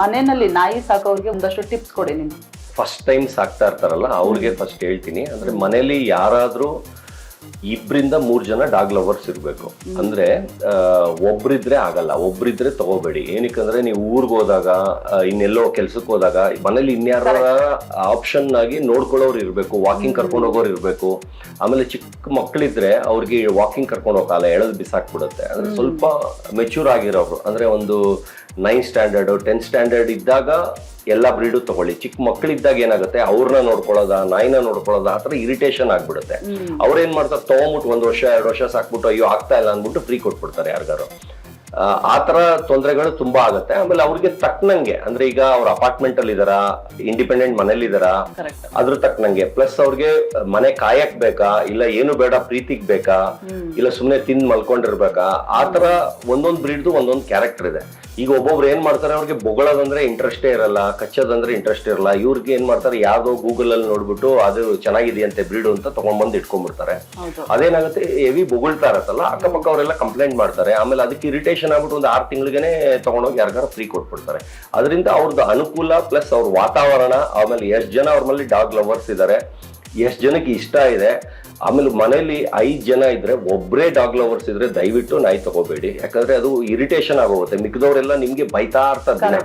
ಮನೆಯಲ್ಲಿ ನಾಯಿ ಸಾಕೋರಿಗೆ ಒಂದಷ್ಟು ಟಿಪ್ಸ್ ಕೊಡಿ ನಿಮ್ಗೆ. ಫಸ್ಟ್ ಟೈಮ್ ಸಾಕ್ತಾ ಇರ್ತಾರಲ್ಲ ಅವ್ರಿಗೆ ಫಸ್ಟ್ ಹೇಳ್ತೀನಿ. ಅಂದ್ರೆ ಮನೇಲಿ ಯಾರಾದ್ರೂ 2-3 ಜನ ಡಾಗ್ ಲವರ್ಸ್ ಇರ್ಬೇಕು. ಅಂದ್ರೆ ಒಬ್ರಿದ್ರೆ ಆಗಲ್ಲ, ಒಬ್ರಿದ್ರೆ ತಗೋಬೇಡಿ. ಏನಕ್ಕಂದ್ರೆ ನೀವು ಊರ್ಗ್ ಹೋದಾಗ ಇನ್ನೆಲ್ಲೋ ಕೆಲ್ಸಕ್ಕೆ ಹೋದಾಗ ಮನೇಲಿ ಇನ್ಯಾರ ಆಪ್ಷನ್ ಆಗಿ ನೋಡ್ಕೊಳ್ಳೋರು ಇರ್ಬೇಕು, ವಾಕಿಂಗ್ ಕರ್ಕೊಂಡು ಹೋಗೋರು ಇರ್ಬೇಕು. ಆಮೇಲೆ ಚಿಕ್ಕ ಮಕ್ಕಳಿದ್ರೆ ಅವ್ರಿಗೆ ವಾಕಿಂಗ್ ಕರ್ಕೊಂಡು ಹೋಗಲ್ಲ, ಎಳೆದು ಬಿಸಾಕ್ಬಿಡುತ್ತೆ. ಅಂದ್ರೆ ಸ್ವಲ್ಪ ಮೆಚೂರ್ ಆಗಿರೋರು, ಅಂದ್ರೆ ಒಂದು 9th ಸ್ಟ್ಯಾಂಡರ್ಡ್ 10th ಸ್ಟ್ಯಾಂಡರ್ಡ್ ಇದ್ದಾಗ ಎಲ್ಲ ಬ್ರೀಡು ತಗೊಳ್ಳಿ. ಚಿಕ್ಕ ಮಕ್ಕಳಿದ್ದಾಗ ಏನಾಗುತ್ತೆ, ಅವ್ರನ್ನ ನೋಡ್ಕೊಳ್ಳೋದ, ನಾಯಿನ ನೋಡ್ಕೊಳ್ಳೋದ, ಆ ಥರ ಇರಿಟೇಷನ್ ಆಗ್ಬಿಡುತ್ತೆ. ಅವ್ರೇನ್ ಮಾಡ್ತಾರೆ, ತಗೊಂಬಿಟ್ಟು 1 ವರ್ಷ 2 ವರ್ಷ ಸಾಕ್ಬಿಟ್ಟು ಅಯ್ಯೋ ಆಗ್ತಾ ಇಲ್ಲ ಅಂದ್ಬಿಟ್ಟು ಫ್ರೀ ಕೊಟ್ಬಿಡ್ತಾರೆ ಯಾರಿಗಾರು. ಆ ತರ ತೊಂದರೆಗಳು ತುಂಬಾ ಆಗುತ್ತೆ. ಆಮೇಲೆ ಅವ್ರಿಗೆ ತಕ್ಕನಂಗೆ, ಅಂದ್ರೆ ಈಗ ಅವ್ರ ಅಪಾರ್ಟ್ಮೆಂಟ್ ಅಲ್ಲಿ ಇದಾರ, ಇಂಡಿಪೆಂಡೆಂಟ್ ಮನೇಲಿ ಇದಾರ, ಅದ್ರ ತಕ್ಕನಂಗೆ. ಪ್ಲಸ್ ಅವ್ರಿಗೆ ಮನೆ ಕಾಯಕ್ ಬೇಕಾ, ಇಲ್ಲ ಏನು ಬೇಡ ಪ್ರೀತಿಗ್ ಬೇಕಾ, ಇಲ್ಲ ಸುಮ್ನೆ ತಿಂದ್ ಮಲ್ಕೊಂಡಿರ್ಬೇಕಾ, ಆ ತರ ಒಂದೊಂದ್ ಬ್ರೀಡ್ದು ಒಂದೊಂದ್ ಕ್ಯಾರೆಕ್ಟರ್ ಇದೆ. ಈಗ ಒಬ್ಬೊಬ್ರು ಏನ್ ಮಾಡ್ತಾರೆ, ಅವ್ರಿಗೆ ಬೊಗಳೋದಂದ್ರೆ ಇಂಟ್ರೆಸ್ಟೇ ಇರಲ್ಲ, ಕಚ್ಚೋದಂದ್ರೆ ಇಂಟ್ರೆಸ್ಟ್ ಇರಲ್ಲ. ಇವ್ರಿಗೆ ಏನ್ ಮಾಡ್ತಾರೆ, ಯಾವ್ದೋ ಗೂಗಲ್ ಅಲ್ಲಿ ನೋಡ್ಬಿಟ್ಟು ಅದು ಚೆನ್ನಾಗಿದೆಯಂತೆ ಬ್ರೀಡು ಅಂತ ತಗೊಂಡ್ಬಂದು ಇಟ್ಕೊಂಡ್ಬಿಡ್ತಾರೆ. ಅದೇನಾಗುತ್ತೆ, ಹೆವಿ ಬೊಗಳ್ತಾ ಇರತ್ತಲ್ಲ, ಅಕ್ಕಪಕ್ಕ ಅವರೆಲ್ಲ ಕಂಪ್ಲೇಂಟ್ ಮಾಡ್ತಾರೆ. ಆಮೇಲೆ ಅದಕ್ಕೆ ಇರಿಟೇಷನ್ ಆಗ್ಬಿಟ್ಟು ಒಂದು 6 ತಿಂಗಳಿಗೆನೆ ತಗೊಂಡೋಗಿ ಯಾರಿಗಾರ ಫ್ರೀ ಕೊಟ್ಬಿಡ್ತಾರೆ. ಅದರಿಂದ ಅವ್ರದ್ದು ಅನುಕೂಲ ಪ್ಲಸ್ ಅವ್ರ ವಾತಾವರಣ, ಆಮೇಲೆ ಎಷ್ಟು ಜನ ಅವ್ರ ಮೇಲೆ ಡಾಗ್ ಲವರ್ಸ್ ಇದ್ದಾರೆ, ಎಷ್ಟು ಜನಕ್ಕೆ ಇಷ್ಟ ಇದೆ. ಆಮೇಲೆ ಮನೇಲಿ 5 ಜನ ಇದ್ರೆ, ಒಬ್ಬರೇ ಡಾಗ್ ಲವರ್ಸ್ ಇದ್ರೆ ದಯವಿಟ್ಟು ನಾಯಿ ತಗೋಬೇಡಿ. ಯಾಕಂದ್ರೆ ಅದು ಇರಿಟೇಷನ್ ಆಗೋಗುತ್ತೆ. ಮಿಕ್ಕದವರೆಲ್ಲ ನಿಮ್ಗೆ ಬೈತಾ ಇರ್ತಾರೆ,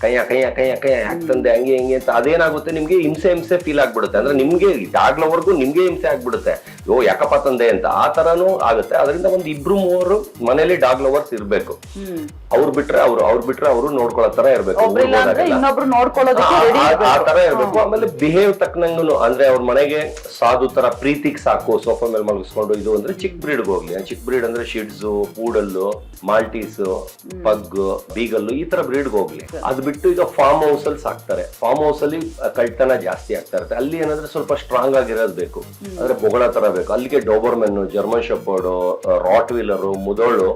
ಕೈಯ ಕೈಯ ಕೈಯ ಕೈಯ ಯಾಕಂದೆ ಹಂಗೆ ಹಿಂಗೆ ಅಂತ. ಅದೇನಾಗುತ್ತೆ, ನಿಮ್ಗೆ ಹಿಂಸೆ ಫೀಲ್ ಆಗ್ಬಿಡುತ್ತೆ. ಅಂದ್ರೆ ನಿಮ್ಗೆ ಡಾಗ್ ಲವರ್ಗೂ ನಿಮ್ಗೆ ಹಿಂಸೆ ಆಗ್ಬಿಡುತ್ತೆ, ಯೋ ಯಾಕಪ್ಪ ತಂದೆ ಅಂತ. ಆ ತರಾನು ಆಗುತ್ತೆ. ಅದರಿಂದ ಒಂದು 2-3 ಮನೇಲಿ ಡಾಗ್ ಲವರ್ಸ್ ಇರ್ಬೇಕು. ಅವ್ರು ಬಿಟ್ರೆ ಅವರು ನೋಡ್ಕೊಳ್ಳೋ ತರ ಇರ್ಬೇಕು, ಆ ತರ ಇರ್ಬೇಕು. ಆಮೇಲೆ ಬಿಹೇವ್ ತಕ್ಕನಂಗೂ, ಅಂದ್ರೆ ಅವ್ರ ಮನೆಗೆ ಸಾಧು ತರ ಪ್ರೀತಿಗೆ ಸಾಕು, ಸೋಫಾ ಮೇಲೆ ಮಲಗಿಸ್ಕೊಂಡು. ಇದು ಅಂದ್ರೆ ಚಿಕ್ಕ ಬ್ರೀಡ್ಗೆ ಹೋಗ್ಲಿ. ಚಿಕ್ಕ ಬ್ರೀಡ್ ಅಂದ್ರೆ ಶಿಡ್ಸು, ಪೂಡಲ್ಲು, ಮಾಲ್ಟೀಸ್, ಪಗ್, ಬೀಗಲ್ಲು, ಈ ತರ ಬ್ರೀಡ್ಗೆ ಹೋಗ್ಲಿ. ಅದ್ ಬಿಟ್ಟು ಈಗ ಫಾರ್ಮ್ ಹೌಸ್ ಅಲ್ಲಿ ಸಾಕ್ತಾರೆ. ಫಾರ್ಮ್ ಹೌಸ್ ಅಲ್ಲಿ ಕಳ್ತನ ಜಾಸ್ತಿ ಆಗ್ತಾ ಇರುತ್ತೆ. ಅಲ್ಲಿ ಏನಂದ್ರೆ ಸ್ವಲ್ಪ ಸ್ಟ್ರಾಂಗ್ ಆಗಿರೋದು ಬೇಕು, ಅಂದ್ರೆ ಬೊಗಳ ತರ ಬೇಕು. ಅಲ್ಲಿಗೆ Doberman, German shepherd, Rottweiler, Mudhol,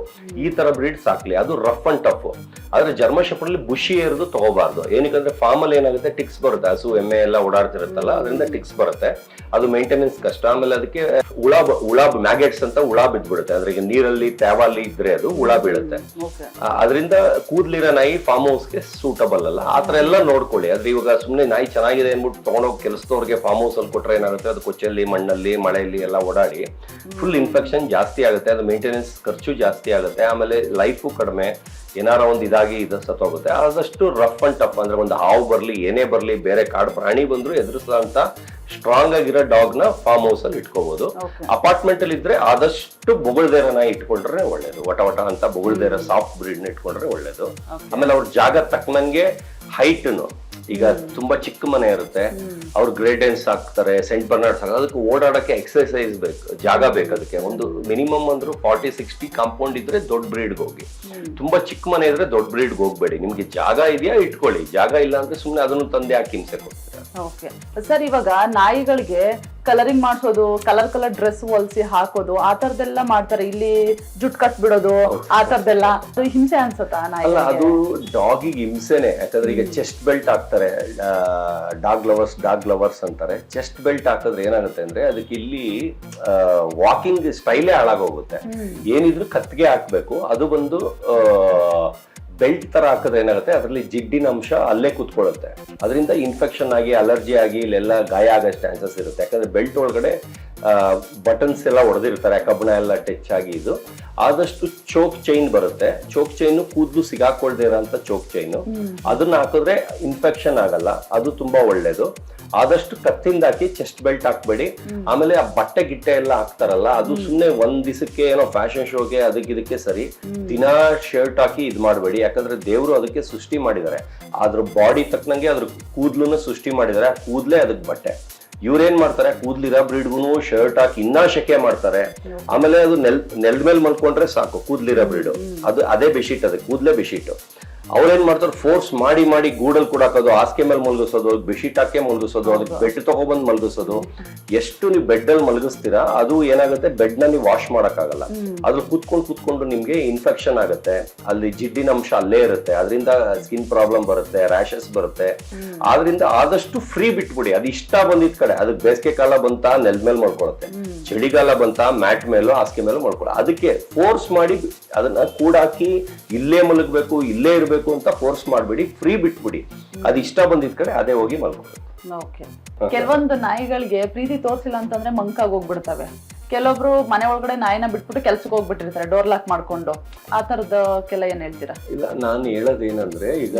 ಈ ತರ ಬ್ರೀಡ್ ಸಾಕ್ಲಿ. ಅದು ರಫ್ ಅಂಡ್ ಟಫ್. ಆದ್ರೆ ಜರ್ಮನ್ ಶೆಪರ್ಡ್ ಅಲ್ಲಿ ಬುಷಿ ಇರೋದು ತಗೋಬಾರ್ದು. ಏನಕ್ಕಂದ್ರೆ ಫಾರ್ಮ್ ಅಲ್ಲಿ ಏನಾಗುತ್ತೆ, ಟಿಕ್ಸ್ ಬರುತ್ತೆ. ಹಸು ಎಮ್ಮೆ ಎಲ್ಲ ಓಡಾಡ್ತಿರುತ್ತಲ್ಲ, ಅದರಿಂದ ಟಿಕ್ಸ್ ಬರುತ್ತೆ. ಅದು ಮೇಂಟೆನೆನ್ಸ್ ಕಷ್ಟ. ಆಮೇಲೆ ಅದಕ್ಕೆ ಹುಳ ಮ್ಯಾಗೆಟ್ಸ್ ಅಂತ ಹುಳ ಬಿದ್ಬಿಡುತ್ತೆ. ಅಂದ್ರೆ ಈಗ ನೀರಲ್ಲಿ ತ್ಯಾವಲ್ಲಿ ಇದ್ರೆ ಅದು ಹುಳ ಬೀಳುತ್ತೆ. ಅದರಿಂದ ಕೂದ್ಲಿರೋ ನಾಯಿ ಫಾರ್ಮ್ ಹೌಸ್ಗೆ ಸೂಟಬಲ್ ಅಲ್ಲ. ಆತರ ಎಲ್ಲ ನೋಡ್ಕೊಳ್ಳಿ. ಆದ್ರೆ ಇವಾಗ ಸುಮ್ನೆ ನಾಯಿ ಚೆನ್ನಾಗಿದೆ ಅಂದ್ಬಿಟ್ಟು ತಗೊಂಡೋಗಿ ಕೆಲಸದವ್ರಿಗೆ ಫಾರ್ಮ್ ಹೌಸ್ ಅಲ್ಲಿ ಕೊಟ್ರೆ ಏನಾಗುತ್ತೆ, ಅದು ಕೊಚ್ಚಲ್ಲಿ, ಮಣ್ಣಲ್ಲಿ, ಮಳೆಯಲ್ಲಿ ಎಲ್ಲ ಓಡಾಡಿ ಫುಲ್ ಇನ್ಫೆಕ್ಷನ್ ಜಾಸ್ತಿ ಆಗುತ್ತೆ. ಅದು ಮೇಂಟೆನೆನ್ಸ್ ಖರ್ಚು ಜಾಸ್ತಿ ಆಗುತ್ತೆ. ಆಮೇಲೆ ಲೈಫು ಕಡಿಮೆ, ಏನಾರ ಒಂದು ಇದಾಗಿ ಸತ್ತೋಗುತ್ತೆ. ಆದಷ್ಟು ರಫ್ ಅಂಡ್ ಟಫ್, ಅಂದ್ರೆ ಒಂದು ಹಾವು ಬರ್ಲಿ, ಏನೇ ಬರ್ಲಿ, ಬೇರೆ ಕಾಡು ಪ್ರಾಣಿ ಬಂದ್ರು ಎದುರಿಸಂತ ಸ್ಟ್ರಾಂಗ್ ಆಗಿರೋ ಡಾಗ್ ನ ಫಾರ್ಮ್ ಹೌಸ್ ಅಲ್ಲಿ ಇಟ್ಕೋಬಹುದು. ಅಪಾರ್ಟ್ಮೆಂಟ್ ಅಲ್ಲಿ ಇದ್ರೆ ಆದಷ್ಟು ಬೊಗಳ್ದೇರ ನಾಯಿ ಇಟ್ಕೊಂಡ್ರೆ ಒಳ್ಳೇದು. ವಟ ಅಂತ ಬೊಗಳ್ದೇರ ಸಾಫ್ಟ್ ಬ್ರೀಡ್ ನ ಇಟ್ಕೊಂಡ್ರೆ ಒಳ್ಳೇದು. ಆಮೇಲೆ ಅವ್ರ ಜಾಗ ತಕ್ಕನಂಗೆ ಹೈಟ್ನು, ಈಗ ತುಂಬಾ ಚಿಕ್ಕ ಮನೆ ಇರುತ್ತೆ, ಅವ್ರು ಗ್ರೇಟೆನ್ಸ್ ಹಾಕ್ತಾರೆ, ಸೆಂಟ್ ಬರ್ನಾರ್ಡ್ಸ್ ಹಾಕ್ತಾರೆ. ಅದಕ್ಕೆ ಓಡಾಡಕ್ಕೆ ಎಕ್ಸರ್ಸೈಸ್ ಬೇಕು, ಜಾಗ ಬೇಕು. ಅದಕ್ಕೆ ಒಂದು ಮಿನಿಮಮ್ ಅಂದ್ರೂ 40-60 ಕಾಂಪೌಂಡ್ ಇದ್ರೆ ದೊಡ್ಡ ಬ್ರೀಡ್ಗೆ ಹೋಗಿ. ತುಂಬಾ ಚಿಕ್ಕ ಮನೆ ಇದ್ರೆ ದೊಡ್ಡ ಬ್ರೀಡ್ಗೆ ಹೋಗ್ಬೇಡಿ. ನಿಮ್ಗೆ ಜಾಗ ಇದೆಯಾ ಇಟ್ಕೊಳ್ಳಿ, ಜಾಗ ಇಲ್ಲ ಅಂದ್ರೆ ಸುಮ್ನೆ ಅದನ್ನು ತಂದೆ ಹಾಕಿ ಹಿಂಸೆ ಕೊಡ್ತಾರೆ. ಓಕೆ ಸರ್, ಇವಾಗ ನಾಯಿಗಳಿಗೆ ಕಲರಿಂಗ್ ಮಾಡಿಸೋದು, ಕಲರ್ ಡ್ರೆಸ್ ಹೊಲ್ಸಿ ಹಾಕೋದು, ಆ ತರದೆಲ್ಲ ಮಾಡ್ತಾರೆ. ಇಲ್ಲಿ ಜುಟ್ ಕಟ್ ಬಿಡೋದು, ಆ ತರದೆಲ್ಲ ಹಿಂಸೆ ಅನ್ಸುತ್ತಾ ನಾಯಿ? ಅದು ಡಾಗಿಗೆ ಹಿಂಸೆನೆ. ಯಾಕಂದ್ರೆ ಈಗ ಚೆಸ್ಟ್ ಬೆಲ್ಟ್ ಹಾಕ್ತಾರೆ, ಡಾಗ್ ಲವರ್ಸ್ ಅಂತಾರೆ. ಚೆಸ್ಟ್ ಬೆಲ್ಟ್ ಹಾಕಿದ್ರೆ ಏನಾಗುತ್ತೆ ಅಂದ್ರೆ, ಅದಕ್ಕೆ ಇಲ್ಲಿ ವಾಕಿಂಗ್ ಸ್ಟೈಲೇ ಹಾಳಾಗೋಗುತ್ತೆ. ಏನಿದ್ರು ಕತ್ತಿಗೆ ಹಾಕ್ಬೇಕು. ಅದು ಬಂದು ಬೆಲ್ಟ್ ತರ ಹಾಕಿದ್ರೆ ಏನಾಗುತ್ತೆ, ಅದರಲ್ಲಿ ಜಿಡ್ಡಿನ ಅಂಶ ಅಲ್ಲೇ ಕೂತ್ಕೊಳ್ಳುತ್ತೆ. ಅದರಿಂದ ಇನ್ಫೆಕ್ಷನ್ ಆಗಿ, ಅಲರ್ಜಿ ಆಗಿ, ಇಲ್ಲೆಲ್ಲ ಗಾಯ ಆಗೋ ಚಾನ್ಸಸ್ ಇರುತ್ತೆ. ಯಾಕಂದ್ರೆ ಬೆಲ್ಟ್ ಒಳಗಡೆ ಬಟನ್ಸ್ ಎಲ್ಲ ಹೊಡೆದಿರ್ತಾರೆ, ಕಬ್ಬಣ ಎಲ್ಲ ಟಚ್ ಆಗಿ. ಇದು ಆದಷ್ಟು ಚೋಕ್ ಚೈನ್ ಬರುತ್ತೆ. ಚೋಕ್ ಚೈನ್ ಕೂದಲು ಸಿಗಾಕೊಳ್ದೇ ಇರೋಂಥ ಚೋಕ್ ಚೈನ್, ಅದನ್ನ ಹಾಕಿದ್ರೆ ಇನ್ಫೆಕ್ಷನ್ ಆಗಲ್ಲ. ಅದು ತುಂಬಾ ಒಳ್ಳೇದು. ಆದಷ್ಟು ಕತ್ತಿಂದ ಹಾಕಿ, ಚೆಸ್ಟ್ ಬೆಲ್ಟ್ ಹಾಕ್ಬೇಡಿ. ಆಮೇಲೆ ಆ ಬಟ್ಟೆ ಗಿಟ್ಟೆ ಎಲ್ಲ ಹಾಕ್ತಾರಲ್ಲ, ಅದು ಸುಮ್ನೆ ಒಂದ್ ದಿವಸಕ್ಕೆ ಏನೋ ಫ್ಯಾಷನ್ ಶೋಗೆ ಇದಕ್ಕೆ ಸರಿ. ದಿನಾ ಶರ್ಟ್ ಹಾಕಿ ಇದ್ ಮಾಡಬೇಡಿ. ಯಾಕಂದ್ರೆ ದೇವ್ರು ಅದಕ್ಕೆ ಸೃಷ್ಟಿ ಮಾಡಿದ್ದಾರೆ, ಅದ್ರ ಬಾಡಿ ತಕ್ಕನಂಗೆ ಅದ್ರ ಕೂದ್ಲನ್ನ ಸೃಷ್ಟಿ ಮಾಡಿದ್ದಾರೆ. ಆ ಕೂದ್ಲೇ ಅದಕ್ಕೆ ಬಟ್ಟೆ. ಇವ್ರೇನ್ ಮಾಡ್ತಾರೆ, ಕೂದ್ಲಿರೋ ಬ್ರೀಡ್ಗೂ ಶರ್ಟ್ ಹಾಕಿ ಇನ್ನೂ ಶೆಕೆ ಮಾಡ್ತಾರೆ. ಆಮೇಲೆ ಅದು ನೆಲದ ಮೇಲೆ ಮಲ್ಕೊಂಡ್ರೆ ಸಾಕು, ಕೂದ್ಲಿರೋ ಬ್ರೀಡು ಅದು ಅದೇ ಬೆಶೀಟ್, ಅದಕ್ಕೆ ಕೂದ್ಲೇ ಬೆಶೀಟ್. ಅವ್ರೇನ್ ಮಾಡ್ತಾರೆ, ಫೋರ್ಸ್ ಮಾಡಿ ಗೂಡಲ್ ಕೂಡ ಹಾಕೋದು, ಹಾಸಿಗೆ ಮೇಲೆ ಮಲಗಿಸೋದು, ಬೆಶೀಟ್ ಹಾಕಿ ಮಲಗಿಸೋದು, ಅದಕ್ಕೆ ಬೆಡ್ ತಗೊಬಂದು ಮಲಗಿಸೋದು. ಎಷ್ಟು ನೀವು ಬೆಡ್ ಅಲ್ಲಿ ಮಲಗಿಸ್ತೀರಾ, ಅದು ಏನಾಗುತ್ತೆ, ಬೆಡ್ ನ ನೀವು ವಾಶ್ ಮಾಡಕ್ಕಾಗಲ್ಲ. ಅದ್ರ ಕೂತ್ಕೊಂಡು ನಿಮ್ಗೆ ಇನ್ಫೆಕ್ಷನ್ ಆಗುತ್ತೆ. ಅಲ್ಲಿ ಜಿಡ್ಡಿನ ಅಂಶ ಅಲ್ಲೇ ಇರುತ್ತೆ. ಅದರಿಂದ ಸ್ಕಿನ್ ಪ್ರಾಬ್ಲಮ್ ಬರುತ್ತೆ, ರ್ಯಾಷಸ್ ಬರುತ್ತೆ. ಆದ್ರಿಂದ ಆದಷ್ಟು ಫ್ರೀ ಬಿಟ್ಬಿಡಿ. ಅದು ಇಷ್ಟ ಬಂದಿದ್ ಕಡೆ, ಅದಕ್ಕೆ ಬೇಸಿಗೆ ಕಾಲ ಬಂತ ನೆಲದ ಮೇಲೆ ಮಲ್ಕೊಳುತ್ತೆ, ಚಳಿಗಾಲ ಬಂತ ಮ್ಯಾಟ್ ಮೇಲೋ ಹಾಸಿಗೆ ಮೇಲೋ ಮಲ್ಕೊಳ್ಳೋ. ಅದಕ್ಕೆ ಫೋರ್ಸ್ ಮಾಡಿ ಅದನ್ನ ಕೂಡಾಕಿ ಇಲ್ಲೇ ಮಲಗಬೇಕು, ಇಲ್ಲೇ ಇರ್ಬೇಕು ಮಲ್ಕೋಬೇಕು ಅಂತ ಫೋರ್ಸ್ ಮಾಡ್ಬಿಡಿ, ಫ್ರೀ ಬಿಟ್ಬಿಡಿ. ಅದು ಇಷ್ಟ ಬಂದಿದ್ ಕಡೆ ಅದೇ ಹೋಗಿ ಮಲ್ಕೋಬೇಕು. ಓಕೆ. ಕೆಲವೊಂದು ನಾಯಿಗಳಿಗೆ ಪ್ರೀತಿ ತೋರ್ಸಿಲ್ಲ ಅಂತಂದ್ರೆ ಮಂಕಾಗಿ ಹೋಗ್ಬಿಡ್ತವೆ. ಕೆಲವೊಬ್ರು ಮನೆ ಒಳಗಡೆ ನಾಯಿನ ಬಿಟ್ಬಿಟ್ಟು ಕೆಲ್ಸಕ್ಕೆ ಹೋಗ್ಬಿಟ್ಟಿರ್ತಾರೆ ಡೋರ್ ಲಾಕ್ ಮಾಡ್ಕೊಂಡು. ಆ ತರದಕ್ಕೆಲ್ಲ ಏನ್ ಹೇಳ್ತೀರಾ? ಇಲ್ಲ, ನಾನು ಹೇಳೋದೇನಂದ್ರೆ, ಈಗ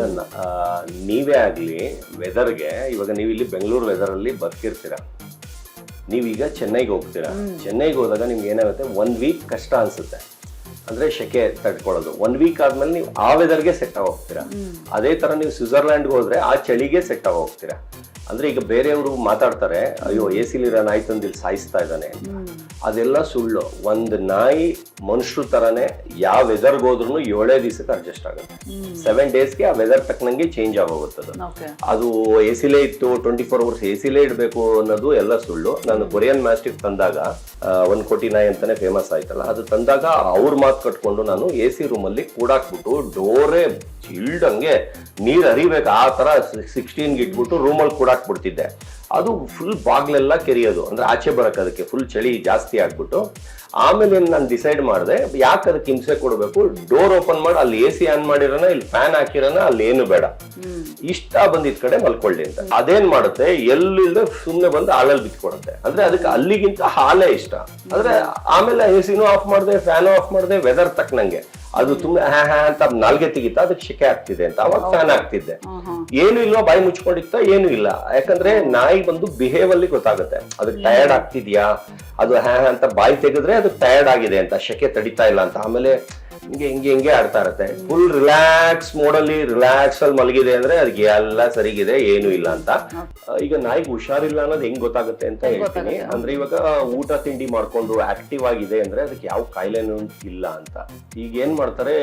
ನೀವೇ ಆಗ್ಲಿ ವೆದರ್ಗೆ, ಇವಾಗ ನೀವು ಇಲ್ಲಿ ಬೆಂಗಳೂರು ವೆದರ್ ಅಲ್ಲಿ ಬದುಕಿರ್ತೀರ, ನೀವೀಗ ಚೆನ್ನೈಗೆ ಹೋಗ್ತೀರಾ. ಚೆನ್ನೈಗೆ ಹೋದಾಗ ನಿಮ್ಗೆ ಏನಾಗುತ್ತೆ, 1 ವೀಕ್ ಕಷ್ಟ ಅನ್ಸುತ್ತೆ, ಅಂದ್ರೆ ಶೆಕೆ ತಡ್ಕೊಳ್ಳೋದು. 1 ವೀಕ್ ಆದ್ಮೇಲೆ ನೀವು ಆ ವೆದರ್ಗೆ ಸೆಟ್ ಆಗಿ ಹೋಗ್ತೀರಾ. ಅದೇ ತರ ನೀವು ಸ್ವಿಟ್ಜರ್ಲ್ಯಾಂಡ್ಗೆ ಹೋದ್ರೆ ಆ ಚಳಿಗೆ ಸೆಟ್ ಆಗಿ ಹೋಗ್ತೀರಾ. ಅಂದ್ರೆ ಈಗ ಬೇರೆಯವರು ಮಾತಾಡ್ತಾರೆ, ಅಯ್ಯೋ ಎಸಿಲಿರೋ ನಾಯಿ ತಂದು ಇಲ್ಲಿ ಸಾಯಿಸ್ತಾ ಇದ್ದಾನೆ. ಅದೆಲ್ಲ ಸುಳ್ಳು. ಒಂದು ನಾಯಿ ಮನುಷ್ಯರು ತರನೇ ಯಾವ ವೆದರ್ಗೆ ಹೋದ್ರು 7 ದಿವಸಕ್ಕೆ ಅಡ್ಜಸ್ಟ್ ಆಗುತ್ತೆ. 7 ಡೇಸ್ಗೆ ಆ ವೆದರ್ ತಕ್ಕನಂಗೆ ಚೇಂಜ್ ಆಗೋಗುತ್ತದೆ. ಅದು ಎಸಿಲೇ ಇತ್ತು 24 ಅವರ್ಸ್ ಎಸಿಲೇ ಇಡಬೇಕು ಅನ್ನೋದು ಎಲ್ಲ ಸುಳ್ಳು. ನಾನು ಕೊರಿಯನ್ ಮ್ಯಾಸ್ಟಿಫ್ ತಂದಾಗ 1 ಕೋಟಿ ನಾಯಿ ಅಂತಾನೆ ಫೇಮಸ್ ಆಯ್ತಲ್ಲ, ಅದು ತಂದಾಗ ಅವ್ರ ಮಾತು ಕಟ್ಕೊಂಡು ನಾನು ಎಸಿ ರೂಮ್ ಅಲ್ಲಿ ಕೂಡಾಕ್ಬಿಟ್ಟು ಡೋರೇ ಚಿಲ್ಡಂಗೆ ನೀರ್ ಹರಿಬೇಕು ಆ ತರ 16 ಇಟ್ಬಿಟ್ಟು ರೂಮಲ್ಲಿ ಕೂಡಾಕ್ಬಿಡ್ತಿದ್ದೆ. ಅದು ಫುಲ್ ಬಾಗ್ಲೆಲ್ಲ ಕೆರಿಯೋದು, ಅಂದ್ರೆ ಆಚೆ ಬರಕ್ ಅದಕ್ಕೆ ಫುಲ್ ಚಳಿ ಜಾಸ್ತಿ ಆಗ್ಬಿಟ್ಟು. ಆಮೇಲೆ ನಾನು ಡಿಸೈಡ್ ಮಾಡಿದೆ, ಯಾಕೆ ಅದಕ್ಕೆ ಹಿಂಸೆ ಕೊಡಬೇಕು, ಡೋರ್ ಓಪನ್ ಮಾಡಿ ಅಲ್ಲಿ ಎಸಿ ಆನ್ ಮಾಡಿರೋಣ, ಇಲ್ಲಿ ಫ್ಯಾನ್ ಹಾಕಿರೋಣ, ಅಲ್ಲಿ ಏನು ಬೇಡ, ಇಷ್ಟ ಬಂದಿದ್ ಕಡೆ ಮಲ್ಕೊಳ್ಳಿ ಅಂತ. ಅದೇನ್ ಮಾಡುತ್ತೆ, ಎಲ್ಲಿಲ್ಲದೆ ಸುಮ್ನೆ ಬಂದು ಹಾಲಲ್ಲಿ ಬಿಟ್ಕೊಡುತ್ತೆ. ಅಂದ್ರೆ ಅದಕ್ಕೆ ಅಲ್ಲಿಗಿಂತ ಹಾಲೇ ಇಷ್ಟ. ಅಂದ್ರೆ ಆಮೇಲೆ ಎಸಿನೂ ಆಫ್ ಮಾಡಿದೆ, ಫ್ಯಾನು ಆಫ್ ಮಾಡಿದೆ, ವೆದರ್ ತಕ್ಕನಂಗೆ. ಅದು ತುಂಬಾ ಹ್ಯಾ ಅಂತ ನಾಲ್ಗೆ ತೆಗಿತಾ, ಅದಕ್ಕೆ ಶೆಕೆ ಆಗ್ತಿದೆ ಅಂತ ಅವಾಗ ಫ್ಯಾನ್ ಆಗ್ತಿದ್ದೆ. ಏನು ಇಲ್ಲ, ಬಾಯಿ ಮುಚ್ಕೊಂಡಿತ್ತ, ಏನು ಇಲ್ಲ. ಯಾಕಂದ್ರೆ ನಾಯಿ ಬಂದು ಬಿಹೇವ್ ಅಲ್ಲಿ ಗೊತ್ತಾಗುತ್ತೆ, ಅದಕ್ಕೆ ಟಯರ್ಡ್ ಆಗ್ತಿದ್ಯಾ, ಅದು ಹ್ಯಾ ಅಂತ ಬಾಯಿ ತೆಗೆದ್ರೆ ಅದು ಟಯರ್ಡ್ ಆಗಿದೆ ಅಂತ, ಶೆಕೆ ತಡಿತಾ ಇಲ್ಲ ಅಂತ. ಆಮೇಲೆ ಹಿಂಗೆ ಆಡ್ತಾ ಇರತ್ತೆ. ಫುಲ್ ರಿಲ್ಯಾಕ್ಸ್ ಮೋಡಲ್ಲಿ ರಿಲ್ಯಾಕ್ಸ್ ಅಲ್ಲಿ ಮಲಗಿದೆ ಅಂದ್ರೆ ಅದಕ್ಕೆ ಎಲ್ಲ ಸರಿಗಿದೆ, ಏನು ಇಲ್ಲ ಅಂತ. ಈಗ ನಾಯಿಗೆ ಹುಷಾರಿಲ್ಲ ಅನ್ನೋದು ಹೆಂಗ್ ಗೊತ್ತಾಗುತ್ತೆ ಅಂತ ಹೇಳ್ತೀನಿ. ಅಂದ್ರೆ ಇವಾಗ ಊಟ ತಿಂಡಿ ಮಾಡ್ಕೊಂಡು ಆಕ್ಟಿವ್ ಆಗಿದೆ ಅಂದ್ರೆ ಅದಕ್ಕೆ ಯಾವ ಕಾಯಿಲೆನೂ ಇಲ್ಲ ಅಂತ. ಈಗ ಏನ್ ಮಾಡ್ತಾರೆ,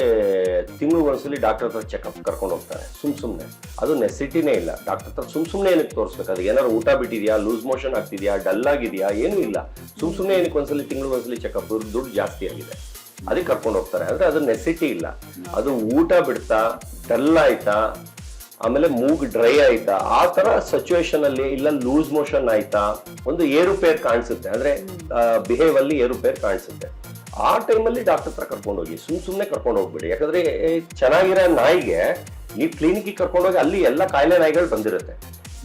ತಿಂಗಳು ಒಂದ್ಸಲಿ ಡಾಕ್ಟರ್ ಹತ್ರ ಚೆಕ್ಅಪ್ ಕರ್ಕೊಂಡು ಹೋಗ್ತಾರೆ ಸುಮ್ನೆ. ಅದು ನೆಸಿಟಿನೇ ಇಲ್ಲ. ಡಾಕ್ಟರ್ ಹತ್ರ ಸುಮ್ನೆ ಏನಕ್ಕೆ ತೋರಿಸ್ಬೇಕು, ಅದಕ್ಕೆ ಏನಾದ್ರು ಊಟ ಬಿಟ್ಟಿದ್ಯಾ, ಲೂಸ್ ಮೋಷನ್ ಆಗ್ತಿದ್ಯಾ, ಡಲ್ ಆಗಿದ್ಯಾ, ಏನೂ ಇಲ್ಲ. ಸುಮ್ನೆ ಏನಕ್ಕೆ ಒಂದ್ಸಲಿ ತಿಂಗಳು ಒಂದ್ಸಲಿ ಚೆಕ್ಅಪ್, ದುಡ್ಡು ಜಾಸ್ತಿ ಆಗಿದೆ ಅದಕ್ಕೆ ಕರ್ಕೊಂಡು ಹೋಗ್ತಾರೆ. ಅಂದ್ರೆ ಅದು ನೆಸಿಟಿ ಇಲ್ಲ. ಅದು ಊಟ ಬಿಡ್ತಾ, ಡಲ್ ಆಯ್ತಾ, ಆಮೇಲೆ ಮೂಗ್ ಡ್ರೈ ಆಯ್ತಾ, ಆ ತರ ಸಿಚುವೇಶನ್ ಅಲ್ಲಿ, ಇಲ್ಲ ಲೂಸ್ ಮೋಷನ್ ಆಯ್ತಾ, ಒಂದು ಏರುಪೇರ್ ಕಾಣಿಸುತ್ತೆ, ಅಂದ್ರೆ ಬಿಹೇವ್ ಅಲ್ಲಿ ಏರುಪೇರ್ ಕಾಣಿಸುತ್ತೆ, ಆ ಟೈಮಲ್ಲಿ ಡಾಕ್ಟರ್ ಹತ್ರ ಕರ್ಕೊಂಡು ಹೋಗಿ. ಸುಮ್ನೆ ಕರ್ಕೊಂಡು ಹೋಗ್ಬಿಡಿ. ಯಾಕಂದ್ರೆ ಚೆನ್ನಾಗಿರೋ ನಾಯಿಗೆ ನೀವು ಕ್ಲಿನಿಕ್ಗೆ ಕರ್ಕೊಂಡೋಗಿ ಅಲ್ಲಿ ಎಲ್ಲ ಕಾಯಿಲೆ ನಾಯಿಗಳು ಬಂದಿರುತ್ತೆ.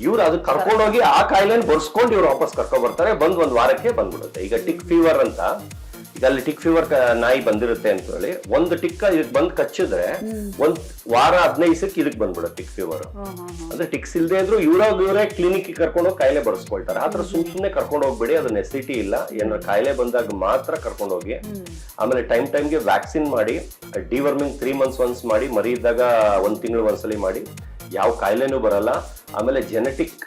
ಇವ್ರು ಅದು ಕರ್ಕೊಂಡೋಗಿ ಆ ಕಾಯಿಲೆನ ಬರ್ಸ್ಕೊಂಡು ಇವ್ರು ವಾಪಸ್ ಕರ್ಕೊಂಡ್ ಬರ್ತಾರೆ. ಬಂದ್ 1 ವಾರಕ್ಕೆ ಬಂದ್ಬಿಡುತ್ತೆ. ಈಗ ಟಿಕ್ ಫೀವರ್ ಅಂತ, ಈಗ ಅಲ್ಲಿ ಟಿಕ್ ಫೀವರ್ ನಾಯಿ ಬಂದಿರುತ್ತೆ ಅಂತ ಹೇಳಿ, ಒಂದು ಟಿಕ್ ಇದಕ್ಕೆ ಬಂದ್ ಕಚ್ಚಿದ್ರೆ 1 ವಾರ 15 ದಿವಸಕ್ಕೆ ಇದಕ್ಕೆ ಬಂದ್ಬಿಡುತ್ತೆ ಟಿಕ್ ಫೀವರ್. ಅಂದ್ರೆ ಟಿಕ್ಸ್ ಇಲ್ದೇ ಇದ್ರು ಇವರೇ ಕ್ಲಿನಿಕ್ ಕರ್ಕೊಂಡು ಕಾಯಿಲೆ ಬರ್ಸ್ಕೊಳ್ತಾರೆ. ಆತರ ಸುಮ್ನೆ ಕರ್ಕೊಂಡು ಹೋಗ್ಬೇಡಿ, ಅದು ನೆಸಿಟಿ ಇಲ್ಲ. ಏನಾರ ಕಾಯಿಲೆ ಬಂದಾಗ ಮಾತ್ರ ಕರ್ಕೊಂಡು ಹೋಗಿ. ಆಮೇಲೆ ಟೈಮ್ಗೆ ವ್ಯಾಕ್ಸಿನ್ ಮಾಡಿ, ಡಿವರ್ಮಿಂಗ್ 3 months ಒನ್ಸ್ ಮಾಡಿ, ಮರಿ ಇದ್ದಾಗ 1 ತಿಂಗಳು ಒಂದ್ಸಲಿ ಮಾಡಿ, ಯಾವ ಕಾಯಿಲೆನೂ ಬರಲ್ಲ. ಆಮೇಲೆ ಜೆನೆಟಿಕ್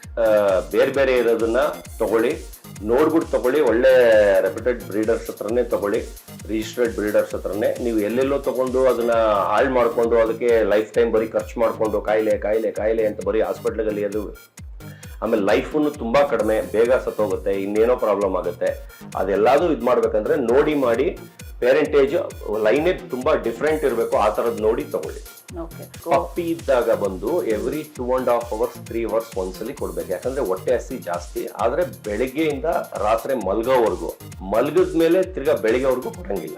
ಬೇರೆ ಇರೋದನ್ನ ತಗೊಳ್ಳಿ, ನೋಡ್ಬಿಟ್ಟು ತಗೊಳ್ಳಿ. ಒಳ್ಳೆ ರೆಪ್ಯೂಟೆಡ್ ಬ್ರೀಡರ್ಸ್ ಹತ್ರನೇ ತಗೊಳ್ಳಿ, ರಿಜಿಸ್ಟರ್ಡ್ ಬ್ರೀಡರ್ಸ್ ಹತ್ರನೇ. ನೀವು ಎಲ್ಲೆಲ್ಲೋ ತಗೊಂಡು ಅದನ್ನ ಹಾಳು ಮಾಡ್ಕೊಂಡು ಅದಕ್ಕೆ ಲೈಫ್ ಟೈಮ್ ಬರೀ ಖರ್ಚು ಮಾಡ್ಕೊಂಡು ಕಾಯಿಲೆ ಅಂತ ಬರೀ ಹಾಸ್ಪಿಟ್ಲ್ಗಳಲ್ಲಿ ಅದು, ಆಮೇಲೆ ಲೈಫನ್ನು ತುಂಬಾ ಕಡಿಮೆ, ಬೇಗ ಸತ್ತೋಗುತ್ತೆ, ಇನ್ನೇನೋ ಪ್ರಾಬ್ಲಮ್ ಆಗುತ್ತೆ. ಅದೆಲ್ಲದೂ ಇದು ಮಾಡ್ಬೇಕಂದ್ರೆ ನೋಡಿ ಮಾಡಿ. ಪೇರೆಂಟೇಜ್ ಲೈನೇ ತುಂಬಾ ಡಿಫ್ರೆಂಟ್ ಇರಬೇಕು, ಆ ತರದ್ ನೋಡಿ ತಗೊಳ್ಳಿ. ಪಪ್ಪಿ ಇದ್ದಾಗ ಬಂದು ಎವ್ರಿ 2.5 hours 3 hours ಒಂದ್ಸಲಿ ಕೊಡ್ಬೇಕು. ಯಾಕಂದ್ರೆ ಹೊಟ್ಟೆ ಹಸಿ ಜಾಸ್ತಿ. ಆದ್ರೆ ಬೆಳಿಗ್ಗೆಯಿಂದ ರಾತ್ರಿ ಮಲ್ಗೋವರೆಗೂ, ಮಲ್ಗದ್ಮೇಲೆ ತಿರ್ಗಾ ಬೆಳಿಗ್ಗೆವರೆಗೂ ಕೊಡಂಗಿಲ್ಲ.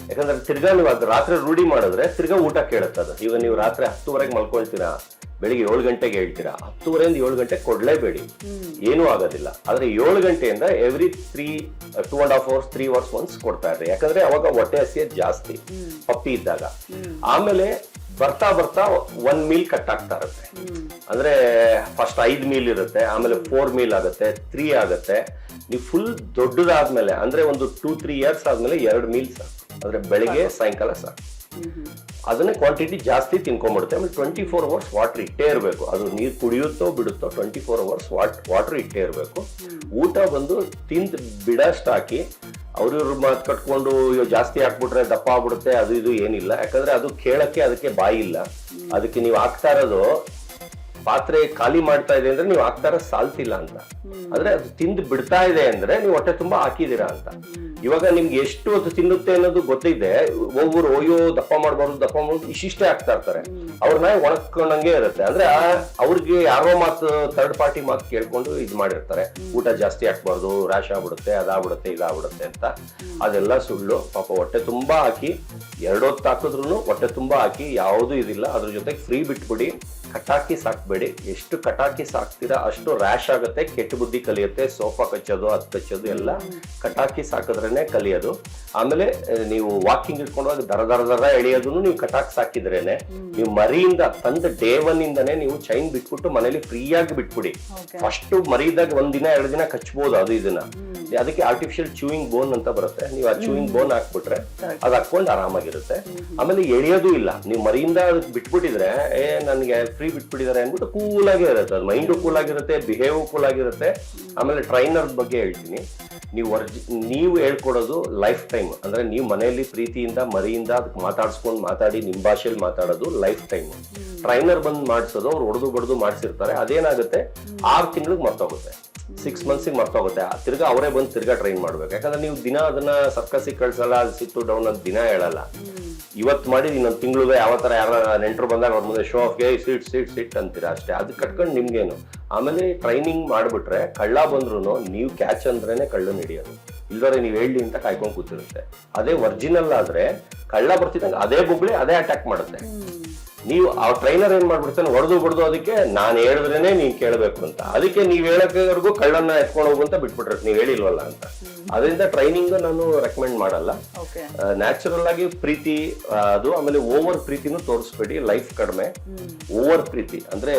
ಯಾಕಂದ್ರೆ ತಿರ್ಗಾ ನೀವು ಅದು ರಾತ್ರಿ ರೂಢಿ ಮಾಡಿದ್ರೆ ತಿರ್ಗಾ ಊಟ ಕೇಳುತ್ತದ. ಈಗ ನೀವು ರಾತ್ರಿ 10 ಮಲ್ಕೊಳ್ತೀರಾ, ಬೆಳಿಗ್ಗೆ 7 ಗಂಟೆಗೆ ಹೇಳ್ತೀರಾ, 10 2 ಗಂಟೆಗೆ ಕೊಡ್ಲೇಬೇಡಿ, ಏನೂ ಆಗೋದಿಲ್ಲ. ಆದ್ರೆ 7 ಗಂಟೆಯಿಂದ ಎವ್ರಿ 2.5 hours 3 hours ಒನ್ಸ್ ಕೊಡ್ತಾ ಇರ್ರಿ. ಯಾಕಂದ್ರೆ ಅವಾಗ ಹೊಟ್ಟೆ ಹಸಿಯ ಜಾಸ್ತಿ ಪಪ್ಪಿ ಇದ್ದಾಗ. ಆಮೇಲೆ ಬರ್ತಾ 1 ಮೀಲ್ ಕಟ್ ಆಗ್ತಾ ಇರುತ್ತೆ. ಅಂದ್ರೆ ಫಸ್ಟ್ 5 ಮೀಲ್ ಇರುತ್ತೆ, ಆಮೇಲೆ 4 ಮೀಲ್ ಆಗುತ್ತೆ, 3 ಆಗುತ್ತೆ. ನೀವು ಫುಲ್ ದೊಡ್ಡದಾದ್ಮೇಲೆ ಅಂದ್ರೆ ಒಂದು 2-3 years ಆದ್ಮೇಲೆ 2 ಮೀಲ್ ಸಾಕು. ಅಂದ್ರೆ ಬೆಳಿಗ್ಗೆ ಸಾಯಂಕಾಲ ಸಾಕು. ಅದನ್ನೇ ಕ್ವಾಂಟಿಟಿ ಜಾಸ್ತಿ ತಿನ್ಕೊಂಡ್ಬಿಡುತ್ತೆ. ಆಮೇಲೆ 24 hours ವಾಟರ್ ಇಟ್ಟೇ ಇರಬೇಕು. ಅದು ನೀರು ಕುಡಿಯುತ್ತೋ ಬಿಡುತ್ತೋ 24 hours ವಾಟರ್ ಇಟ್ಟೇ ಇರಬೇಕು. ಊಟ ಬಂದು ತಿಂದು ಬಿಡಷ್ಟು ಹಾಕಿ, ಅವ್ರಿವ್ರ ಮಾತು ಕಟ್ಕೊಂಡು ಜಾಸ್ತಿ ಹಾಕ್ಬಿಟ್ರೆ ದಪ್ಪ ಆಗ್ಬಿಡುತ್ತೆ, ಅದು ಇದು ಏನಿಲ್ಲ. ಯಾಕಂದ್ರೆ ಅದು ಕೇಳಕ್ಕೆ ಅದಕ್ಕೆ ಬಾಯಿ ಇಲ್ಲ. ಅದಕ್ಕೆ ನೀವು ಹಾಕ್ತಾ ಇರೋದು ಪಾತ್ರೆ ಖಾಲಿ ಮಾಡ್ತಾ ಇದೆ ಅಂದ್ರೆ ನೀವು ಹಾಕ್ತಾರ ಸಾಲ್ತಿಲ್ಲ ಅಂತ, ಅಂದ್ರೆ ಅದು ತಿಂದು ಬಿಡ್ತಾ ಇದೆ ಅಂದ್ರೆ ನೀವು ಹೊಟ್ಟೆ ತುಂಬಾ ಹಾಕಿದೀರಾ ಅಂತ. ಇವಾಗ ನಿಮ್ಗೆ ಎಷ್ಟು ಹೊತ್ತು ತಿನ್ನುತ್ತೆ ಅನ್ನೋದು ಗೊತ್ತಿದೆ. ಒಬ್ಬರು ಅಯ್ಯೋ ದಪ್ಪ ಮಾಡ್ಬಾರ್ದು ಇಷ್ಟಿಷ್ಟೇ ಆಗ್ತಾ ಇರ್ತಾರೆ. ಅವ್ರನ್ನ ಒಣಕೊಂಡಂಗೆ ಇರುತ್ತೆ. ಅಂದ್ರೆ ಅವ್ರಿಗೆ ಯಾರೋ ಮಾತು ಥರ್ಡ್ ಪಾರ್ಟಿ ಮಾತು ಕೇಳ್ಕೊಂಡು ಇದ್ ಮಾಡಿರ್ತಾರೆ, ಊಟ ಜಾಸ್ತಿ ಹಾಕ್ಬಾರ್ದು, ರ್ಯಾಶ್ ಆಗ್ಬಿಡುತ್ತೆ, ಅದಾಗ್ಬಿಡುತ್ತೆ, ಇದಾಗ್ಬಿಡುತ್ತೆ ಅಂತ. ಅದೆಲ್ಲ ಸುಳ್ಳು. ಪಾಪ ಹೊಟ್ಟೆ ತುಂಬಾ ಹಾಕಿ 2 ಹೊತ್ತು ಹಾಕಿದ್ರು ಹೊಟ್ಟೆ ತುಂಬಾ ಹಾಕಿ ಯಾವ್ದು ಇದಿಲ್ಲ. ಅದ್ರ ಜೊತೆಗೆ ಫ್ರೀ ಬಿಟ್ಬಿಡಿ, ಕಟಾಕಿ ಸಾಕ್ಬೇಡಿ. ಎಷ್ಟು ಕಟಾಕಿ ಸಾಕ್ತೀರಾ ಅಷ್ಟು ರ್ಯಾಶ್ ಆಗುತ್ತೆ, ಕೆಟ್ಟ ಬುದ್ಧಿ ಕಲಿಯುತ್ತೆ. ಸೋಫಾ ಕಚ್ಚೋದು, ಅದು ಕಚ್ಚೋದು ಎಲ್ಲ ಕಟಾಕಿ ಸಾಕಿದ್ರೇನೆ ಕಲಿಯೋದು. ಆಮೇಲೆ ನೀವು ವಾಕಿಂಗ್ ಇಟ್ಕೊಂಡಾಗ ದರ ಎಳೆಯೋದನ್ನು ನೀವು ಕಟಾಕಿ ಸಾಕಿದ್ರೇನೆ. ನೀವು ಮರಿಯಿಂದ ತಂದ ಡೇ 1 ಇಂದಾನೆ ನೀವು ಚೈನ್ ಬಿಟ್ಬಿಟ್ಟು ಮನೇಲಿ ಫ್ರೀಯಾಗಿ ಬಿಟ್ಬಿಡಿ. ಫಸ್ಟ್ ಮರಿದಾಗ 1 ದಿನ 2 ದಿನ ಕಚ್ಬಹುದು ಅದು ಇದನ್ನ. ಅದಕ್ಕೆ ಆರ್ಟಿಫಿಷಿಯಲ್ ಚೂಯಿಂಗ್ ಬೋನ್ ಅಂತ ಬರುತ್ತೆ. ನೀವು ಆ ಚೂಯಿಂಗ್ ಬೋನ್ ಹಾಕ್ಬಿಟ್ರೆ ಅದು ಹಾಕೊಂಡು ಆರಾಮಾಗಿರುತ್ತೆ. ಆಮೇಲೆ ಎಳೆಯೋದು ಇಲ್ಲ. ನೀವು ಮರಿಯಿಂದ ಬಿಟ್ಬಿಟ್ಟಿದ್ರೆ ನನ್ಗೆ ಫ್ರೀ ಬಿಟ್ಬಿಟ್ಟಿದ್ದಾರೆ ಅಂದ್ಬಿಟ್ಟು ಕೂಲ್ ಆಗೇ ಇರುತ್ತೆ. ಅದು ಮೈಂಡು ಕೂಲ್ ಆಗಿರುತ್ತೆ, ಬಿಹೇವ್ ಕೂಲ್ ಆಗಿರುತ್ತೆ. ಆಮೇಲೆ ಟ್ರೈನರ್ ಬಗ್ಗೆ ಹೇಳ್ತೀನಿ. ನೀವು ಹೇಳ್ಕೊಡೋದು ಲೈಫ್ ಟೈಮ್. ಅಂದ್ರೆ ನೀವು ಮನೆಯಲ್ಲಿ ಪ್ರೀತಿಯಿಂದ ಮರಿಯಿಂದ ಅದಕ್ಕೆ ಮಾತಾಡಿ ನಿಮ್ ಭಾಷೆಯಲ್ಲಿ ಮಾತಾಡೋದು ಲೈಫ್ ಟೈಮ್. ಟ್ರೈನರ್ ಬಂದು ಮಾಡಿಸೋದು ಅವ್ರು ಹೊಡೆದು ಬಡ್ದು ಮಾಡಿಸಿರ್ತಾರೆ. ಅದೇನಾಗುತ್ತೆ 6 ತಿಂಗಳಿಗೆ ಮರ್ತೋಗುತ್ತೆ, 6 ಮಂತ್ಸಿಗೆ ಮರ್ತೋಗುತ್ತೆ. ತಿರ್ಗಾ ಅವರೇ ಬಂದು ತಿರ್ಗಾ ಟ್ರೈನ್ ಮಾಡ್ಬೇಕು. ಯಾಕಂದ್ರೆ ನೀವು ದಿನ ಅದನ್ನ ಸರ್ಕಸಿಗೆ ಕಳ್ಸಲ್ಲ, ಅದು ಸಿಟ್ಟು ಡೌನ್ ಅಂತ ದಿನ ಹೇಳಲ್ಲ. ಇವತ್ತು ಮಾಡಿ ಇನ್ನೊಂದು ತಿಂಗಳು ಯಾವ ತರ ಯಾರ ನೆಂಟರು ಬಂದಾಗ ಅವ್ರ ಮುಂದೆ ಶೋ ಆಫ್ಗೆ ಸಿಟ್ ಅಂತೀರಾ ಅಷ್ಟೇ. ಅದು ಕಟ್ಕೊಂಡು ನಿಮ್ಗೇನು. ಆಮೇಲೆ ಟ್ರೈನಿಂಗ್ ಮಾಡ್ಬಿಟ್ರೆ ಕಳ್ಳ ಬಂದ್ರು ನೀವು ಕ್ಯಾಚ್ ಅಂದ್ರೇನೆ ಕಳ್ಳನ್ ಹಿಡಿಯೋದು. ಇಲ್ದವ್ರೆ ನೀವು ಹೇಳಿ ಅಂತ ಕಾಯ್ಕೊಂಡು ಕೂತಿರುತ್ತೆ. ಅದೇ ಒರಿಜಿನಲ್ ಆದ್ರೆ ಕಳ್ಳ ಬರ್ತಿದ್ದಂಗೆ ಅದೇ ಬುಗ್ಳಿ ಅದೇ ಅಟ್ಯಾಕ್ ಮಾಡುತ್ತೆ. ನೀವು ಆ ಟ್ರೈನರ್ ಏನ್ ಮಾಡ್ಬಿಡ್ತಾನೆ, ಹೊಡೆದು ಅದಕ್ಕೆ ನಾನು ಹೇಳಿದ್ರೇನೆ ನೀವ್ ಕೇಳಬೇಕು ಅಂತ. ಅದಕ್ಕೆ ನೀವ್ ಹೇಳೋವರೆಗೂ ಕಳ್ಳನ್ನ ಎತ್ಕೊಂಡು ಹೋಗು ಅಂತ ಬಿಟ್ಬಿಟ್ರೆ ನೀವ್ ಹೇಳಿಲ್ವಲ್ಲ ಅಂತ. ಅದರಿಂದ ಟ್ರೈನಿಂಗ್ ನಾನು ರೆಕಮೆಂಡ್ ಮಾಡಲ್ಲ. ನ್ಯಾಚುರಲ್ ಆಗಿ ಪ್ರೀತಿ ಅದು. ಆಮೇಲೆ ಓವರ್ ಪ್ರೀತಿನೂ ತೋರಿಸ್ಬೇಡಿ. ಲೈಫ್ ಕಡಿಮೆ, ಓವರ್ ಪ್ರೀತಿ ಅಂದ್ರೆ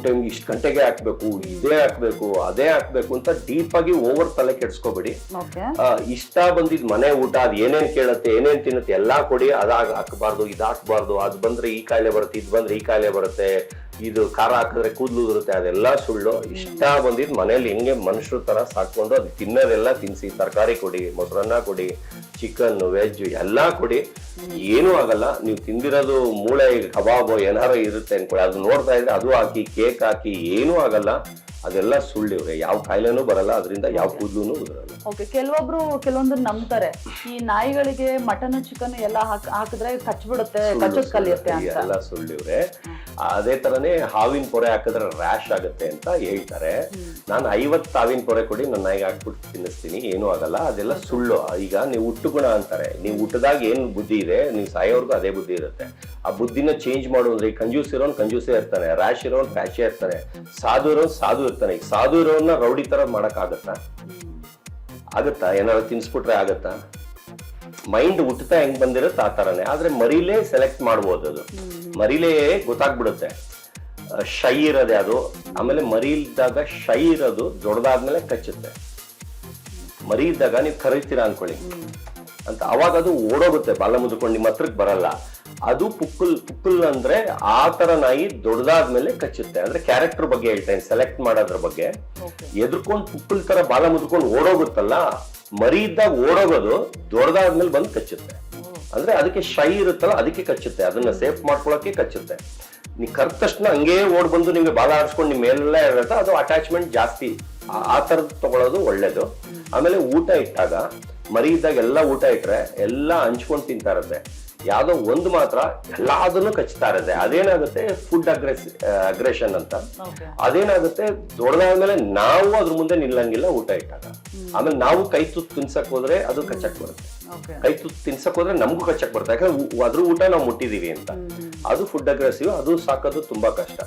ಟೈಮ್ ಇಷ್ಟು ಗಂಟೆಗೆ ಹಾಕ್ಬೇಕು, ಇದೇ ಹಾಕ್ಬೇಕು, ಅದೇ ಹಾಕ್ಬೇಕು ಅಂತ ಡೀಪ್ ಆಗಿ ಓವರ್ ತಲೆ ಕೆಡ್ಸ್ಕೋಬೇಡಿ. ಇಷ್ಟ ಬಂದಿದ್ ಮನೆ ಊಟ ಅದ್ ಏನೇನ್ ಕೇಳತ್ತೆ, ಏನೇನ್ ತಿನ್ನುತ್ತೆ ಎಲ್ಲಾ ಕೊಡಿ. ಅದಾಗ ಹಾಕ್ಬಾರ್ದು, ಇದ್ ಹಾಕ್ಬಾರ್ದು, ಅದ್ ಬಂದ್ರೆ ಈ ಕಾಯಿಲೆ ಬರುತ್ತೆ, ಇದ್ ಬಂದ್ರೆ ಈ ಕಾಯಿಲೆ ಬರುತ್ತೆ, ಇದು ಖಾರ ಹಾಕಿದ್ರೆ ಕೂದಲು ಇರುತ್ತೆ, ಅದೆಲ್ಲ ಸುಳ್ಳು. ಇಷ್ಟ ಬಂದಿದ್ ಮನೇಲಿ ಹೆಂಗೆ ಮನುಷ್ಯರ ತರ ಸಾಕೊಂಡು ಅದು ತಿನ್ನೋದೆಲ್ಲ ತಿನ್ಸಿ. ತರಕಾರಿ ಕೊಡಿ, ಮೊಸರನ್ನ ಕೊಡಿ, ಚಿಕನ್ ವೆಜ್ ಎಲ್ಲಾ ಕೊಡಿ, ಏನೂ ಆಗಲ್ಲ. ನೀವು ತಿಂದಿರೋದು ಮೂಳೆ ಕಬಾಬು ಏನಾರ ಇರುತ್ತೆ ಅನ್ಕೊಳ್ಳಿ, ಅದು ನೋಡ್ತಾ ಇದ್ರೆ ಅದು ಹಾಕಿ ಕೇಕ್ ಹಾಕಿ ಏನೂ ಆಗಲ್ಲ. ಅದೆಲ್ಲ ಸುಳ್ಳಿವ್ರೆ. ಯಾವ ಕಾಯಿಲೆನೂ ಬರಲ್ಲ, ಅದರಿಂದ ಯಾವ ಕೂದಲು ಬರಲ್ಲ. ಕೆಲವೊಂದು ನಂಬ್ತಾರೆ, ಈ ನಾಯಿಗಳಿಗೆ ಮಟನ್ ಚಿಕನ್ ಎಲ್ಲ ಹಾಕಿದ್ರೆ ಕಚ್ಬಿಡುತ್ತೆ, ಕಚ್ಚೋದ್ ಕಲಿಯುತ್ತೆ ಅಂತ. ಎಲ್ಲ ಸುಳ್ಳಿವ್ರೆ. ಅದೇ ತರನೇ ಹಾವಿನ ಪೊರೆ ಹಾಕಿದ್ರೆ ರ್ಯಾಶ್ ಆಗುತ್ತೆ ಅಂತ ಹೇಳ್ತಾರೆ. ನಾನು 50 ಹಾವಿನ ಪೊರೆ ಕೊಡಿ ನನ್ನ ನಾಯಿಗೆ ಹಾಕ್ಬಿಟ್ಟು ತಿನ್ನಿಸ್ತೀನಿ, ಏನೂ ಆಗಲ್ಲ. ಅದೆಲ್ಲ ಸುಳ್ಳು. ಈಗ ನೀವು ಹುಟ್ಟು ಗುಣ ಅಂತಾರೆ. ನೀವು ಹುಟ್ಟದಾಗ ಏನ್ ಬುದ್ಧಿ ಇದೆ, ನೀವು ಸಾಯೋವರೆಗೂ ಅದೇ ಬುದ್ಧಿ ಇರುತ್ತೆ. ಆ ಬುದ್ಧಿನ ಚೇಂಜ್ ಮಾಡುವಂದ್ರೆ ಈ ಕಂಜೂಸ್ ಇರೋನ್ ಕಂಜೂಸೇ ಇರ್ತಾನೆ, ರ್ಯಾಶ್ ಇರೋನ್ ರ್ಯಾಶೇ ಇರ್ತಾನೆ, ಸಾಧು ಇರೋನ್ ಸಾಧು ಇರ್ತಾನೆ. ಈಗ ಸಾಧು ಇರೋನ್ನ ರೌಡಿ ತರ ಮಾಡಕ್ ಆಗತ್ತಾ? ಏನಾದ್ರು ತಿನ್ಸ್ಬಿಟ್ರೆ ಆಗತ್ತಾ? ಮೈಂಡ್ ಹುಟ್ಟತಾ ಹೆಂಗ್ ಬಂದಿರುತ್ತೆ ಆ ತರನೇ. ಆದ್ರೆ ಮರಿಲೇ ಸೆಲೆಕ್ಟ್ ಮಾಡ್ಬೋದು. ಅದು ಮರಿಲೇ ಗೊತ್ತಾಗ್ಬಿಡುತ್ತೆ ಶೈ ಇರೋದೆ ಅದು. ಆಮೇಲೆ ಮರಿ ಇದ್ದಾಗ ಶೈ ಇರೋದು ದೊಡ್ಡದಾದ್ಮೇಲೆ ಕಚ್ಚುತ್ತೆ. ಮರಿ ಇದ್ದಾಗ ನೀವು ಕರೀತೀರಾ ಅನ್ಕೊಳ್ಳಿ ಅಂತ, ಅವಾಗ ಅದು ಓಡೋಗುತ್ತೆ, ಬಾಲ ಮುದ್ಕೊಂಡು ನಿಮ್ಮ ಹತ್ರಕ್ಕೆ ಬರಲ್ಲ. ಅದು ಪುಕ್ಕಲ್ ಅಂದ್ರೆ ಆ ತರ ನಾಯಿ ದೊಡ್ಡದಾದ್ಮೇಲೆ ಕಚ್ಚುತ್ತೆ. ಅಂದ್ರೆ ಕ್ಯಾರೆಕ್ಟರ್ ಬಗ್ಗೆ ಹೇಳ್ತೇನೆ, ಸೆಲೆಕ್ಟ್ ಮಾಡೋದ್ರ ಬಗ್ಗೆ. ಎದ್ರಕೊಂಡು ಪುಕ್ಕಲ್ ತರ ಬಾಲ ಮುದ್ಕೊಂಡು ಓಡೋಗುತ್ತಲ್ಲ, ಮರಿ ಇದ್ದಾಗ ಓಡೋಗೋದು ದೊಡ್ಡದಾದ್ಮೇಲೆ ಬಂದು ಕಚ್ಚುತ್ತೆ. ಅಂದ್ರೆ ಅದಕ್ಕೆ ಶೈ ಇರುತ್ತಲ್ಲ, ಅದಕ್ಕೆ ಕಚ್ಚುತ್ತೆ. ಅದನ್ನ ಸೇಫ್ ಮಾಡ್ಕೊಳಕ್ಕೆ ಕಚ್ಚುತ್ತೆ. ನೀ ಕರ್ದ ತಕ್ಷಣ ಹಂಗೇ ಓಡ್ ಬಂದು ನಿಮ್ಗೆ ಬಾಲ ಆಡ್ಸ್ಕೊಂಡು ನಿಮ್ ಮೇಲೆಲ್ಲ ಇರುತ್ತೆ, ಅದು ಅಟ್ಯಾಚ್ಮೆಂಟ್ ಜಾಸ್ತಿ. ಆ ತರದ್ ತಗೊಳ್ಳೋದು ಒಳ್ಳೇದು. ಆಮೇಲೆ ಊಟ ಇಟ್ಟಾಗ ಮರಿ ಇದ್ದಾಗ ಎಲ್ಲ ಊಟ ಇಟ್ರೆ ಎಲ್ಲ ಹಂಚ್ಕೊಂಡು ತಿಂತಾ ಇರುತ್ತೆ. ಯಾವ್ದೋ ಒಂದು ಮಾತ್ರ ಎಲ್ಲದನ್ನು ಕಚ್ತಾ ಇರುತ್ತೆ. ಅದೇನಾಗುತ್ತೆ ಫುಡ್ ಅಗ್ರೆಷನ್ ಅಂತ. ಅದೇನಾಗುತ್ತೆ ದೊಡ್ಡದಾದ್ಮೇಲೆ ನಾವು ಅದ್ರ ಮುಂದೆ ನಿಲ್ಲಂಗಿಲ್ಲ ಊಟ ಇಟ್ಟಾಗ. ಆಮೇಲೆ ನಾವು ಕೈ ತುತ್ತು ತಿನ್ಸಕ್ ಹೋದ್ರೆ ಅದು ಕಚ್ಚಕ್ ಬರುತ್ತೆ. ಕೈ ತುತ್ತು ತಿನ್ಸಕ್ ಹೋದ್ರೆ ನಮಗೂ ಕಚ್ಚಕ್ ಬರುತ್ತೆ, ಯಾಕಂದ್ರೆ ಅದ್ರ ಊಟ ನಾವು ಮುಟ್ಟಿದೀವಿ ಅಂತ. ಅದು ಫುಡ್ ಅಗ್ರೆಸಿವ್. ಅದು ಸಾಕೋದು ತುಂಬಾ ಕಷ್ಟ.